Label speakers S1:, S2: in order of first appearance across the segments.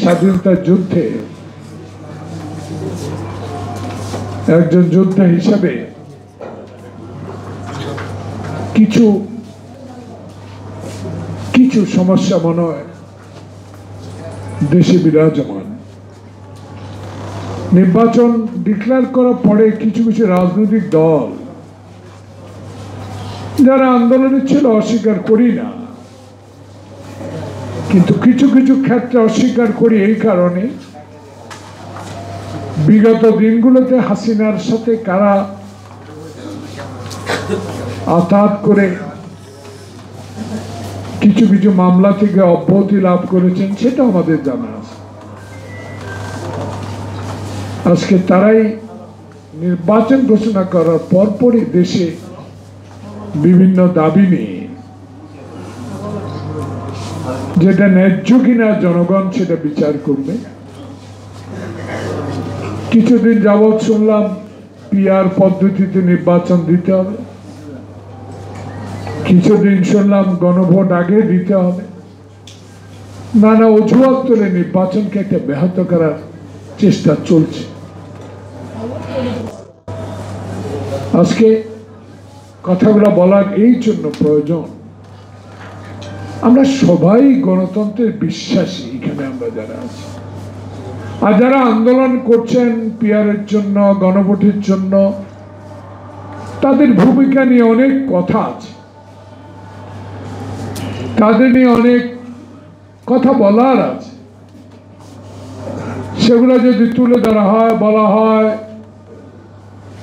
S1: স্বাধীনতা যুদ্ধে একজন যোদ্ধা হিসাবে কিছু কিছু সমস্যা মনে হয় দেশে বিরাজমান। নির্বাচন ডিক্লেয়ার করার পরে কিছু কিছু রাজনৈতিক দল যারা আন্দোলনে ছিল, অস্বীকার করি না, কিন্তু কিছু কিছু ক্ষেত্রে অস্বীকার করি এই কারণে বিগত দিনগুলোতে হাসিনার সাথে কারা আঘাত করে কিছু কিছু মামলা থেকে অব্যাহতি লাভ করেছেন সেটা আমাদের জানা আছে। আজকে তারাই নির্বাচন ঘোষণা করার পরপরই দেশে বিভিন্ন দাবি নিয়ে, যেটা ন্যায্য কিনা জনগণ সেটা বিচার করবে। কিছুদিন যাবৎ শুনলাম পিআর পদ্ধতিতে নির্বাচন দিতে হবে, কিছুদিন শুনলাম গণভোট আগে দিতে হবে। নানা অজুহাত তুলে নির্বাচনকে একটা ব্যাহত করার চেষ্টা চলছে। আজকে কথাগুলো বলার এই জন্য প্রয়োজন, আমরা সবাই গণতন্ত্রের বিশ্বাসী এখানে আমরা যারা আছি, আর যারা আন্দোলন করছেন পিআরের জন্য, গণভোটের জন্য, তাদের ভূমিকা নিয়ে অনেক কথা আছে, তাদের নিয়ে অনেক কথা বলার আছে। সেগুলো যদি তুলে ধরা হয়, বলা হয়,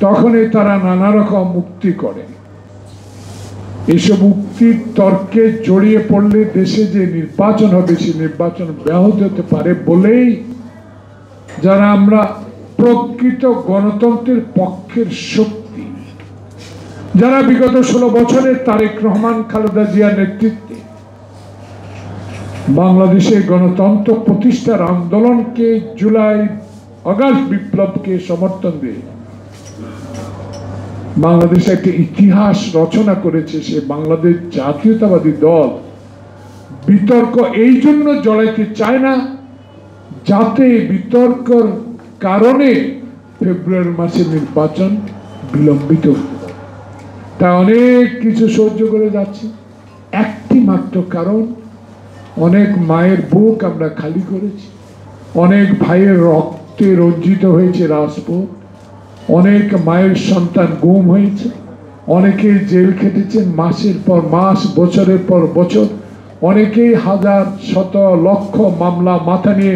S1: তখনই তারা নানা রকম মুক্তি করে। এইসব উক্তির তর্কে জড়িয়ে পড়লে দেশে যে নির্বাচন হবে সে নির্বাচন ব্যাহত হতে পারে বলেই যারা আমরা প্রকৃত গণতন্ত্রের পক্ষের শক্তি, যারা বিগত 16 বছরে তারেক রহমান, খালেদা জিয়ার নেতৃত্বে বাংলাদেশের গণতন্ত্র প্রতিষ্ঠার আন্দোলনকে, জুলাই আগস্ট বিপ্লবকে সমর্থন দিয়ে বাংলাদেশে একটা ইতিহাস রচনা করেছে, সে বাংলাদেশ জাতীয়তাবাদী দল বিতর্ক এই জন্য জড়াইতে চায় না যাতে বিতর্কর কারণে ফেব্রুয়ারি মাসে নির্বাচন বিলম্বিত হতে পারে। তা অনেক কিছু সহ্য করে যাচ্ছি, একটি মাত্র কারণ, অনেক মায়ের বুক আমরা খালি করেছি, অনেক ভাইয়ের রক্তে রঞ্জিত হয়েছে রাজপথ, অনেক মায়ের সন্তান গুম হয়েছে, অনেকে জেল খেটেছেন মাসের পর মাস, বছরের পর বছর, অনেকেই হাজার শত লক্ষ মামলা মাথা নিয়ে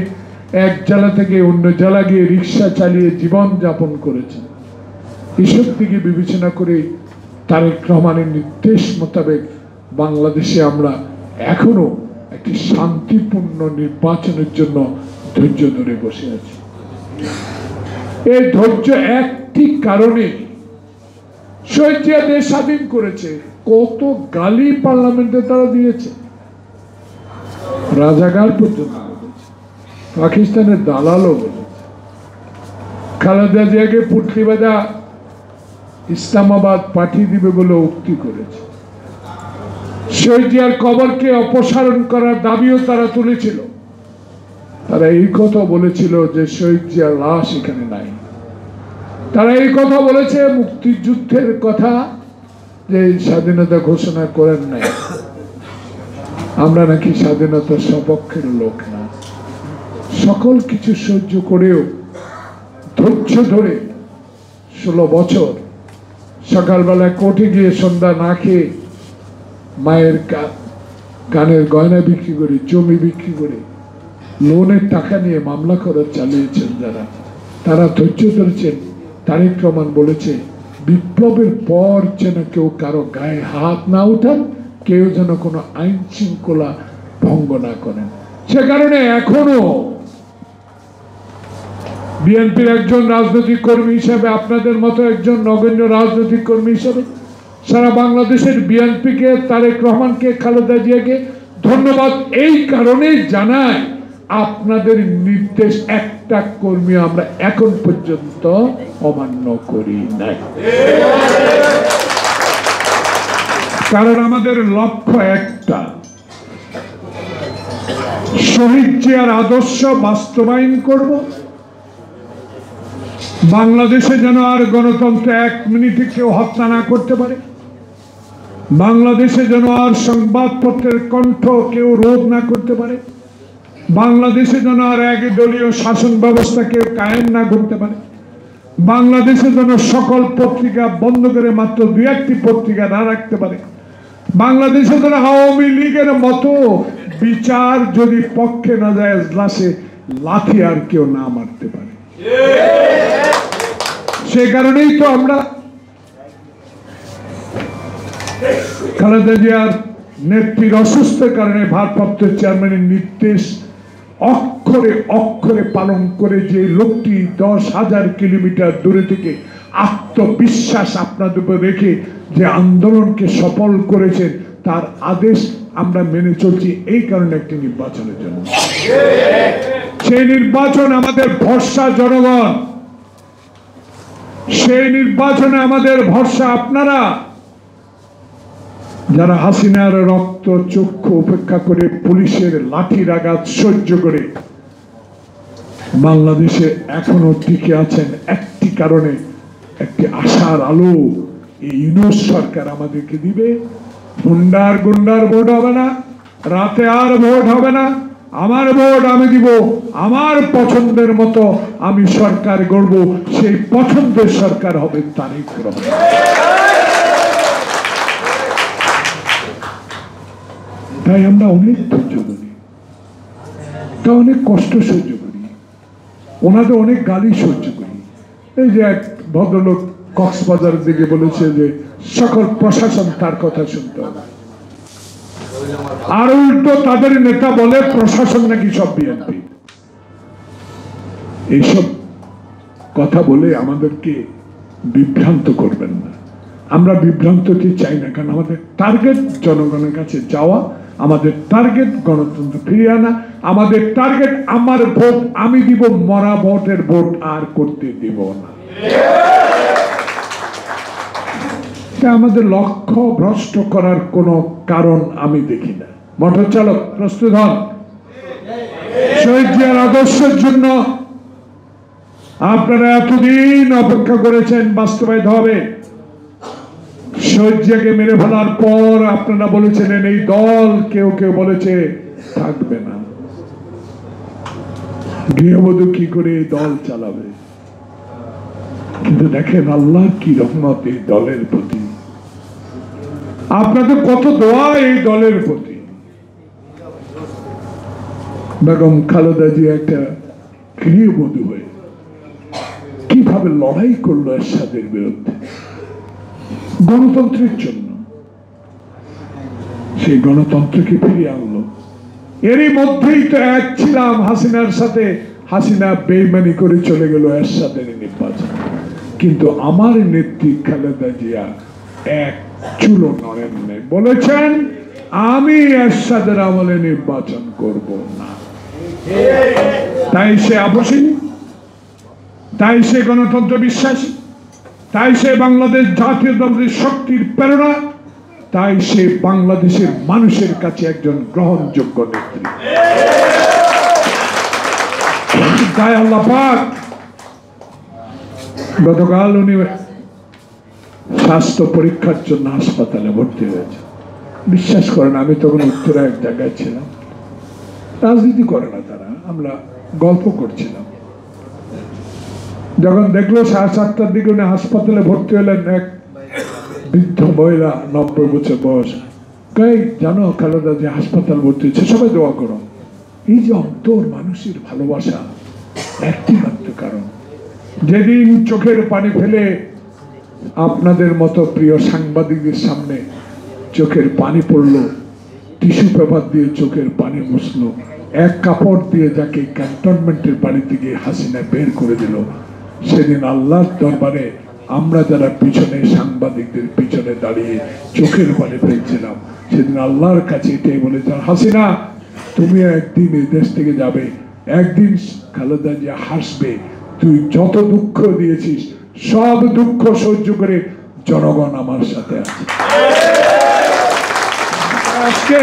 S1: এক জেলা থেকে অন্য জেলা গিয়ে রিক্সা চালিয়ে জীবন যাপন করেছেন। এসব দিকে বিবেচনা করে তারেক রহমানের নির্দেশ মোতাবেক বাংলাদেশে আমরা এখনো একটি শান্তিপূর্ণ নির্বাচনের জন্য ধৈর্য ধরে বসে আছি। এই ধৈর্য একটি কারণে, শহীদ জিয়া দেশ স্বাধীন করেছে, কত গালি পার্লামেন্টে তারা দিয়েছে, রাজাকার পর্যন্ত বলেছে, পাকিস্তানের দালালও বলেছে, খালেদা জিয়াকে পুটলি বাঁধা ইসলামাবাদ পাঠিয়ে দিবে বলে উক্তি করেছে, শহীদ জিয়ার কবরকে অপসারণ করার দাবিও তারা তুলেছিল। তারা এই কথা বলেছিল যে শহীদ জিয়ার লাশ এখানে নাই, তারা এই কথা বলেছে মুক্তিযুদ্ধের কথা, যে স্বাধীনতা ঘোষণা করেন নাই। আমরা নাকি স্বাধীনতার সপক্ষের লোক না। সকল কিছু সহ্য করেও ধৈর্য ধরে 16 বছর সকালবেলায় কোর্টে গিয়ে সন্ধ্যা না খেয়ে মায়ের কানের গয়না বিক্রি করে, জমি বিক্রি করে, লোনের টাকা নিয়ে মামলা করা চালিয়েছেন যারা, তারা ধৈর্য ধরেছেন। তারেক রহমান বলেছে বিপ্লবের পর যেন কেউ কারো গায়ে হাত না উঠান, কেউ যেন কোনো আইন শৃঙ্খলা ভঙ্গ না করেন। সে কারণে এখনো বিএনপির একজন রাজনৈতিক কর্মী হিসেবে, আপনাদের মতো একজন নগণ্য রাজনৈতিক কর্মী হিসেবে সারা বাংলাদেশের বিএনপিকে, তারেক রহমানকে, খালেদা জিয়াকে ধন্যবাদ এই কারণে জানাই, আপনাদের নির্দেশ একটা কর্মী আমরা এখন পর্যন্ত অমান্য করি নাই। কারণ আমাদের লক্ষ্য একটা, শহীদ জিয়ার আদর্শ বাস্তবায়ন করব। বাংলাদেশে যেন আর গণতন্ত্র 1 মিনিটে কেউ হত্যা না করতে পারে, বাংলাদেশে যেন আর সংবাদপত্রের কণ্ঠ কেউ রোধ না করতে পারে, বাংলাদেশে যেন আর একদলীয় শাসন ব্যবস্থা কেউ কায়েম না করতে পারে, বাংলাদেশে যেন সকল পত্রিকা বন্ধ করে মাত্র 2-1টি পত্রিকা না রাখতে পারে, বাংলাদেশে যেন আওয়ামী লীগের মতো বিচার যদি পক্ষে না যায় এজলাসে লাঠি আর কেউ না মারতে পারে। সে কারণেই তো আমরা খালেদা জিয়ার নেত্রীর অসুস্থতার কারণে ভারপ্রাপ্ত চেয়ারম্যানের নির্দেশ অক্ষরে অক্ষরে পালন করে যে লোকটি 10,000 কিলোমিটার দূরে থেকে আত্মবিশ্বাস আপনাদের উপর রেখে যে আন্দোলনকে সফল করেছেন, তার আদেশ আমরা মেনে চলছি এই কারণে একটি নির্বাচনের জন্য। সেই নির্বাচন আমাদের ভরসা জনগণ, সেই নির্বাচনে আমাদের ভরসা আপনারা, যারা হাসিনার রক্ত চক্ষু উপেক্ষা করে পুলিশের লাঠির আঘাত সহ্য করে বাংলাদেশে এখনো টিকে আছেন। একটি কারণে, একটি আশার আলো এই ইউনূস সরকার আমাদেরকে দিবে। গুন্ডার ভোট হবে না, রাতে আর ভোট হবে না, আমার ভোট আমি দিব, আমার পছন্দের মতো আমি সরকার গড়ব, সেই পছন্দের সরকার হবে তারেক রহমান। তাই আমরা অনেক ধৈর্য ধরি, তা অনেক কষ্ট সহ্য করি, ওনাদের অনেক গালি সহ্য করি। এই যে এক ভদ্রলোক কক্সবাজারের দিকে বলেছে যে সকল প্রশাসন তার কথা শুনতে হবে, আর উল্টো তাদের নেতা বলে প্রশাসন নাকি সব বিএনপি। এইসব কথা বলে আমাদেরকে বিভ্রান্ত করবেন না। আমরা বিভ্রান্ত হতে চাই না, কারণ আমাদের টার্গেট জনগণের কাছে যাওয়া, আমাদের টার্গেট গণতন্ত্র ফিরিয়ে আনা, আমাদের টার্গেট আমার ভোট আমি দিব, মরা ভোটের ভোট আর করতে দিব না। আমাদের লক্ষ্য ভ্রষ্ট করার কোনো কারণ আমি দেখি না। মোটর চালক প্রস্তুত হন, শহীদ জিয়ার আদর্শের জন্য আপনারা এতদিন অপেক্ষা করেছেন, বাস্তবায়িত হবে। শহীদ জিয়াকে মেরে ফেলার পর আপনারা বলেছিলেন এই দল, কেউ কেউ বলেছে থাকবে না, গৃহবধূ কি করে এই দল চালাবে। কিন্তু দেখেন আল্লাহ কি রহমত এই দলের প্রতি, আপনাদের কত দোয়া এই দলের প্রতি। বেগম খালেদা জিয়া একটা গৃহবধূ হয়ে কিভাবে লড়াই করলো এরশাদের বিরুদ্ধে গণতন্ত্রের জন্য, সেই গণতন্ত্রকে ফিরিয়ে আনলো। এরই মধ্যেই তো এক ছিলাম হাসিনার সাথে, হাসিনা বেইমানি করে চলে গেল এরশাদের নির্বাচন, কিন্তু আমার নেত্রী খালেদা জিয়া এক চুলো নড়েন নেই, বলেছেন আমি এরশাদের আমলে নির্বাচন করব না। তাই সে আপোষহীন, তাই সে গণতন্ত্র বিশ্বাসী, তাই সে বাংলাদেশ জাতীয়তাবাদী শক্তির প্রেরণা, তাই সে বাংলাদেশের মানুষের কাছে একজন গ্রহণযোগ্য নেত্রী। তাই আল্লাহ পাক গতকাল উনি স্বাস্থ্য পরীক্ষার জন্য হাসপাতালে ভর্তি হয়েছে। বিশ্বাস করেন আমি তখন উত্তরা এক জায়গায় ছিলাম, রাজনীতি করে না তারা, আমরা গল্প করছিলাম। যখন দেখলো 7:30টার দিকে উনি হাসপাতালে ভর্তি হলেন, এক বৃদ্ধ মহিলা 90 বছর বয়স, কই জানো খালেদা যে হাসপাতাল ভর্তি হচ্ছে, সবাই দোয়া করো। এই যে অন্তর মানুষের ভালোবাসা, একটি মাত্র কারণ, যেদিন চোখের পানি ফেলে আপনাদের মতো প্রিয় সাংবাদিকদের সামনে চোখের পানি পড়লো, টিস্যু পেপার দিয়ে চোখের পানি মুছলো, এক কাপড় দিয়ে যাকে ক্যান্টনমেন্টের বাড়ি থেকে হাসিনা বের করে দিল, সেদিন আল্লাহর দরবারে আমরা যারা পিছনে সাংবাদিকদের পিছনে দাঁড়িয়ে চোখের পানি ফেলছিলাম, সেদিন আল্লাহর কাছে এটাই বলেছেন, হাসিনা তুমি একদিন এই দেশ থেকে যাবে, একদিন খালেদা জিয়া হাসবে, তুই যত দুঃখ দিয়েছিস সব দুঃখ সহ্য করে জনগণ আমার সাথে আছে। আজকে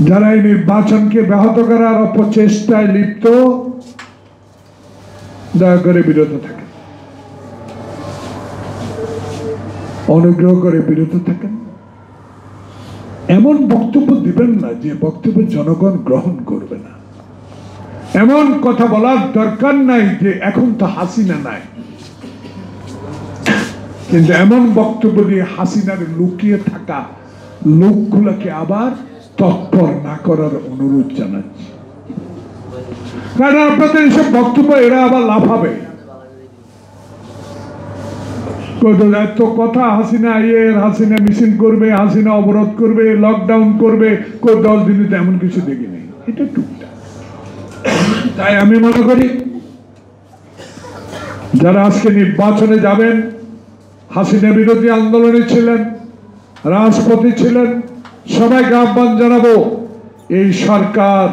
S1: যারা এই নির্বাচনকে ব্যাহত করার অপচেষ্টায় লিপ্ত, দয়া করে বিরত থাকেন, অনুগ্রহ করে বিরত থাকেন। এমন বক্তব্য দিবেন না যে বক্তব্য জনগণ গ্রহণ করবে না। এমন কথা বলার দরকার নাই যে এখন তো হাসিনা নাই, কিন্তু এমন বক্তব্য দিয়ে হাসিনার লুকিয়ে থাকা লোকগুলোকে আবার তৎপর না করার অনুরোধ জানাচ্ছি। কারণ আপনাদের এসব বক্তব্য এরা আবার লাফাবে, এত কথা, হাসিনা হাসিনা মিছিল করবে, হাসিনা অবরোধ করবে, লকডাউন করবে, 10 দিনে তো এমন কিছু দেখিনি, এটা টুকটাক। তাই আমি মনে করি যারা আজকে নির্বাচনে যাবেন, হাসিনা বিরোধী আন্দোলনে ছিলেন, রাজপথে ছিলেন, সবাইকে আহ্বান জানাবো, এই সরকার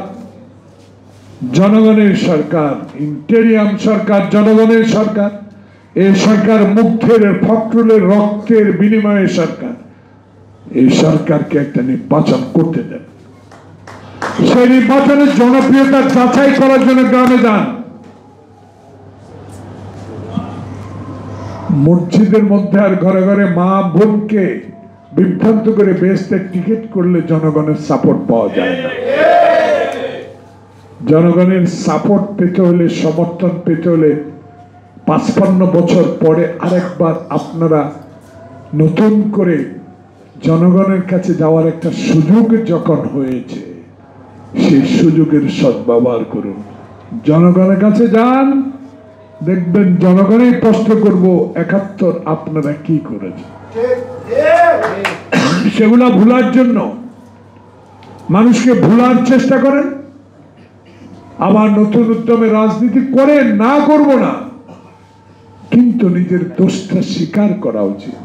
S1: জনগণের সরকার, ইন্টেরিয়াম সরকার জনগণের সরকার। এই সরকার মুগ্ধের ফখরুলের রক্তের বিনিময়ে সরকার। এই সরকারকে একটা নির্বাচন করতে দেন। সেই নির্বাচনের জনপ্রিয়তা যাচাই করার জন্য গ্রামে যান। মসজিদের মধ্যে আর ঘরে ঘরে মা বোনকে বিভ্রান্ত করে বেহেশতের টিকিট করলে জনগণের সাপোর্ট পাওয়া যায় না। জনগণের সাপোর্ট পেতে হলে, সমর্থন পেতে হলে 55 বছর পরে আরেকবার আপনারা নতুন করে জনগণের কাছে যাওয়ার একটা সুযোগ যখন হয়েছে, সেই সুযোগের সদ্ব্যবহার করুন। জনগণের কাছে যান, দেখবেন জনগণই প্রশ্ন করব 71 আপনারা কি করেছেন। সেগুলা ভুলার জন্য মানুষকে ভুলার চেষ্টা করেন, আবার নতুন উদ্যমে রাজনীতি করেন, না করব না, কিন্তু নিজের দোষটা স্বীকার করা উচিত।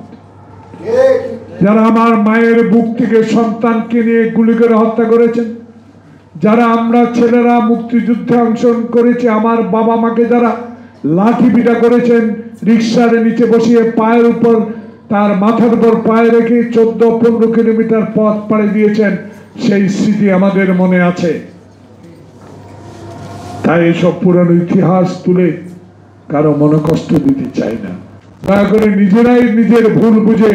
S1: যারা আমার মায়ের বুক থেকে সন্তানকে নিয়ে গুলি করে হত্যা করেছেন, যারা আমরা ছেলেরা মুক্তিযুদ্ধে অংশগ্রহণ করেছি, আমার বাবা মাকে যারা লাঠি পিটা করেছেন, রিক্সার নিচে বসিয়ে পায়ের উপর, তার মাথার উপর পায়ে রেখে 14-15 কিলোমিটার পথ পাড়ি দিয়েছেন, সেই স্মৃতি আমাদের মনে আছে। তাই এসব পুরানো ইতিহাস তুলে কারো মনে কষ্ট দিতে চাই না। দয়া করে নিজেরাই নিজের ভুল বুঝে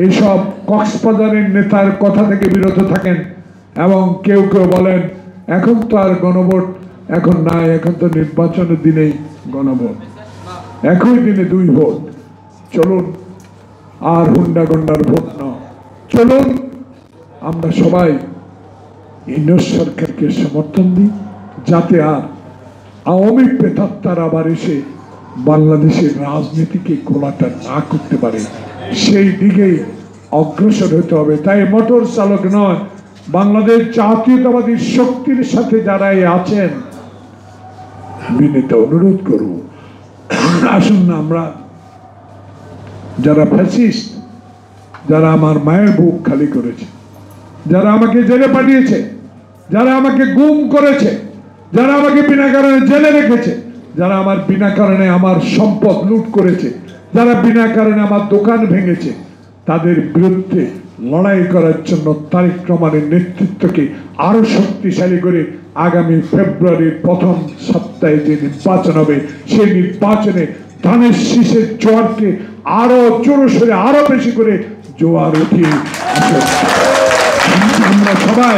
S1: এইসব কক্সবাজারের নেতার কথা থেকে বিরত থাকেন। এবং কেউ কেউ বলেন এখন তো আর গণভোট এখন নাই, এখন তো নির্বাচনের দিনেই গণভোট, একই দিনে 2 ভোট। চলুন, আর হুন্ডা গন্ডার ভোট না, চলুন আমরা সবাই ইউনিয়ন সরকারকে সমর্থন দিই, যাতে আর আওয়ামী প্রেতাত্মার আবার এসে বাংলাদেশের রাজনীতিকে গোলাটা না করতে পারে, সেই দিকেই অগ্রসর হতে হবে। তাই মোটর চালক নয়, বাংলাদেশ জাতীয়তাবাদী শক্তির সাথে যারা আছেন, বিনীত অনুরোধ করব, আসুন না আমরা যারা ফ্যাসিস্ট, যারা আমার মায়ের বুক খালি করেছে, যারা আমাকে জেলে পাঠিয়েছে, যারা আমাকে গুম করেছে, যারা আমাকে বিনা কারণে জেলে রেখেছে, যারা আমার বিনা কারণে আমার সম্পদ লুট করেছে, যারা বিনা কারণে আমার দোকান ভেঙেছে, তাদের বিরুদ্ধে লড়াই করার জন্য তারেক রহমানের নেতৃত্বকে আরো শক্তিশালী করে আগামী ফেব্রুয়ারির প্রথম সপ্তাহে যে নির্বাচন হবে, সেই নির্বাচনে ধানের শীষের জোয়ারকে আরো জোরসোরে আরো বেশি করে জোয়ার উঠিয়ে আমরা সবাই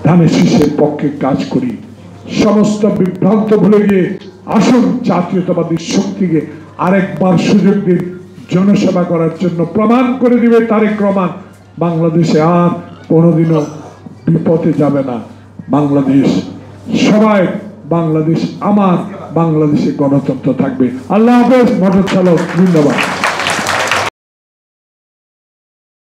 S1: ধানের শীষের পক্ষে কাজ করি। সমস্ত বিভ্রান্ত ভুলে গিয়ে আসুন জাতীয়তাবাদী শক্তিকে আরেকবার সুযোগ দিন জনসেবা করার জন্য। প্রমাণ করে দিবে তারেক রহমান, বাংলাদেশে আর কোনোদিনও বিপথে যাবে না। বাংলাদেশ সবাই, বাংলাদেশ আমার, বাংলাদেশে গণতন্ত্র থাকবে। আল্লাহ হাফেজ। মোটর চালক, ধন্যবাদ।